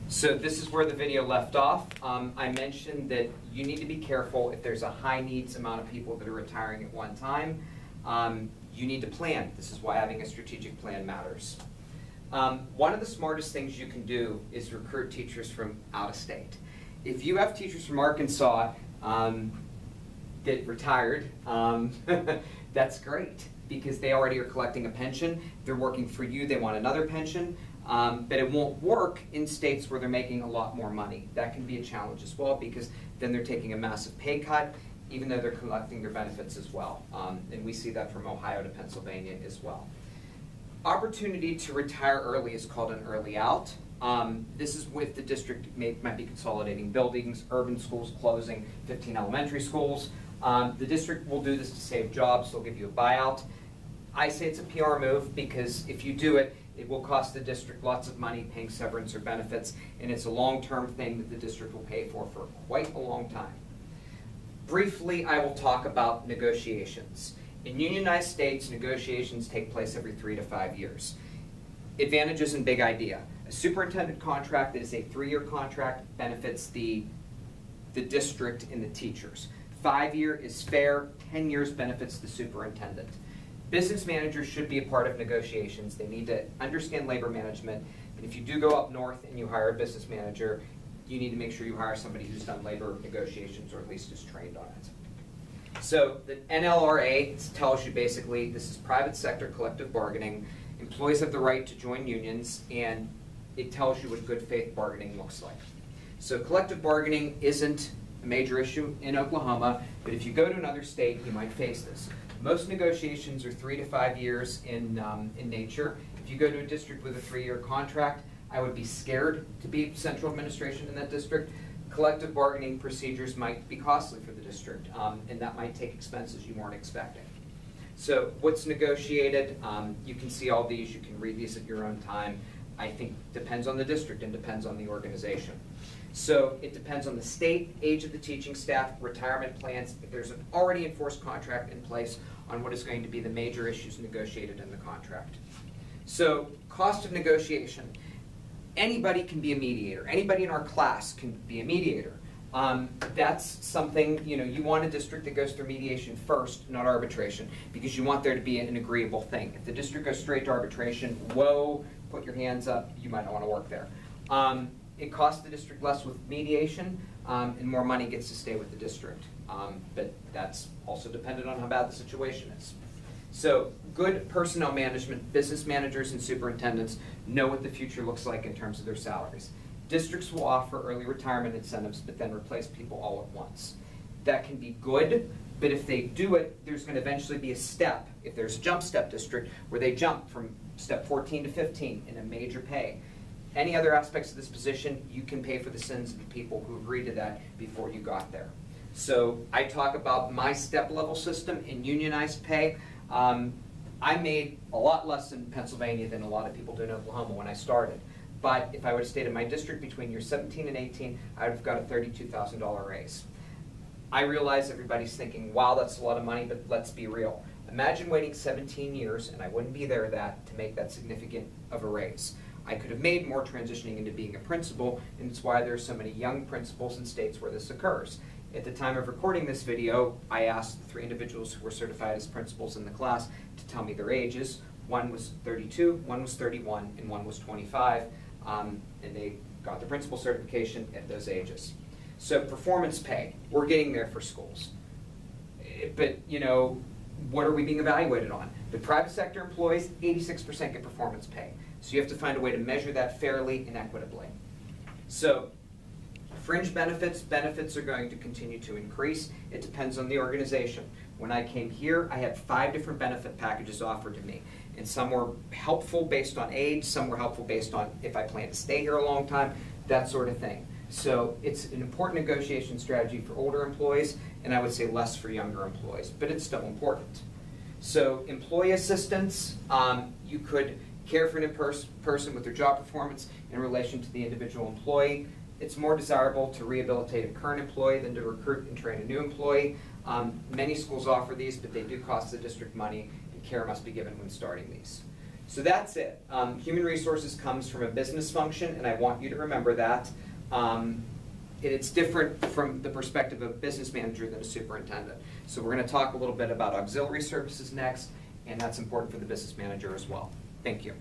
So this is where the video left off. I mentioned that you need to be careful if there's a high needs amount of people that are retiring at one time. You need to plan. This is why having a strategic plan matters. One of the smartest things you can do is recruit teachers from out of state. If you have teachers from Arkansas that retired, that's great because they already are collecting a pension. They're working for you, they want another pension. But it won't work in states where they're making a lot more money. That can be a challenge as well because then they're taking a massive pay cut even though they're collecting their benefits as well. And we see that from Ohio to Pennsylvania as well. Opportunity to retire early is called an early out. This is with the district might be consolidating buildings, urban schools closing, 15 elementary schools. The district will do this to save jobs. They'll give you a buyout. I say it's a PR move because if you do it, it will cost the district lots of money paying severance or benefits, and it's a long-term thing that the district will pay for quite a long time. Briefly, I will talk about negotiations. In unionized states, negotiations take place every 3 to 5 years. Advantages and big idea. A superintendent contract that is a 3-year contract benefits the district and the teachers. 5-year is fair, 10 years benefits the superintendent. Business managers should be a part of negotiations. They need to understand labor management. And if you do go up north and you hire a business manager, you need to make sure you hire somebody who's done labor negotiations or at least is trained on it. So the NLRA tells you basically this is private sector collective bargaining. Employees have the right to join unions, and it tells you what good faith bargaining looks like. So collective bargaining isn't a major issue in Oklahoma, but if you go to another state, you might face this. Most negotiations are 3 to 5 years in nature. If you go to a district with a 3-year contract, I would be scared to be central administration in that district. Collective bargaining procedures might be costly for the district, and that might take expenses you weren't expecting. So what's negotiated? You can see all these. You can read these at your own time. I think depends on the district and depends on the organization. So it depends on the state, age of the teaching staff, retirement plans. If there's an already enforced contract in place on what is going to be the major issues negotiated in the contract. So cost of negotiation. Anybody can be a mediator. Anybody in our class can be a mediator. That's something, you want a district that goes through mediation first, not arbitration, because you want there to be an agreeable thing. If the district goes straight to arbitration, whoa, put your hands up, you might not want to work there. It costs the district less with mediation, and more money gets to stay with the district. But that's also dependent on how bad the situation is. So good personnel management, business managers and superintendents know what the future looks like in terms of their salaries. Districts will offer early retirement incentives, but then replace people all at once. That can be good, but if they do it, there's going to eventually be a step, if there's a jump step district, where they jump from step 14 to 15 in a major pay. Any other aspects of this position, you can pay for the sins of the people who agreed to that before you got there. So I talk about my step level system in unionized pay. I made a lot less in Pennsylvania than a lot of people did in Oklahoma when I started. But if I would have stayed in my district between years 17 and 18, I would have got a $32,000 raise. I realize everybody's thinking, wow, that's a lot of money, but let's be real. Imagine waiting 17 years, and I wouldn't be there to make that significant of a raise. I could have made more transitioning into being a principal, and it's why there are so many young principals in states where this occurs. At the time of recording this video, I asked the 3 individuals who were certified as principals in the class to tell me their ages. One was 32, one was 31, and one was 25, and they got the principal certification at those ages. So performance pay, we're getting there for schools. But, what are we being evaluated on? The private sector employees, 86% get performance pay. So you have to find a way to measure that fairly and equitably. So fringe benefits are going to continue to increase. It depends on the organization. When I came here, I had 5 different benefit packages offered to me. And some were helpful based on age, some were helpful based on if I plan to stay here a long time, that sort of thing. So it's an important negotiation strategy for older employees, and I would say less for younger employees, but it's still important. So employee assistance, you could care for an person with their job performance in relation to the individual employee. It's more desirable to rehabilitate a current employee than to recruit and train a new employee. Many schools offer these, but they do cost the district money, and care must be given when starting these. So that's it. Human resources comes from a business function, and I want you to remember that. It's different from the perspective of a business manager than a superintendent. So we're going to talk a little bit about auxiliary services next, and that's important for the business manager as well. Thank you.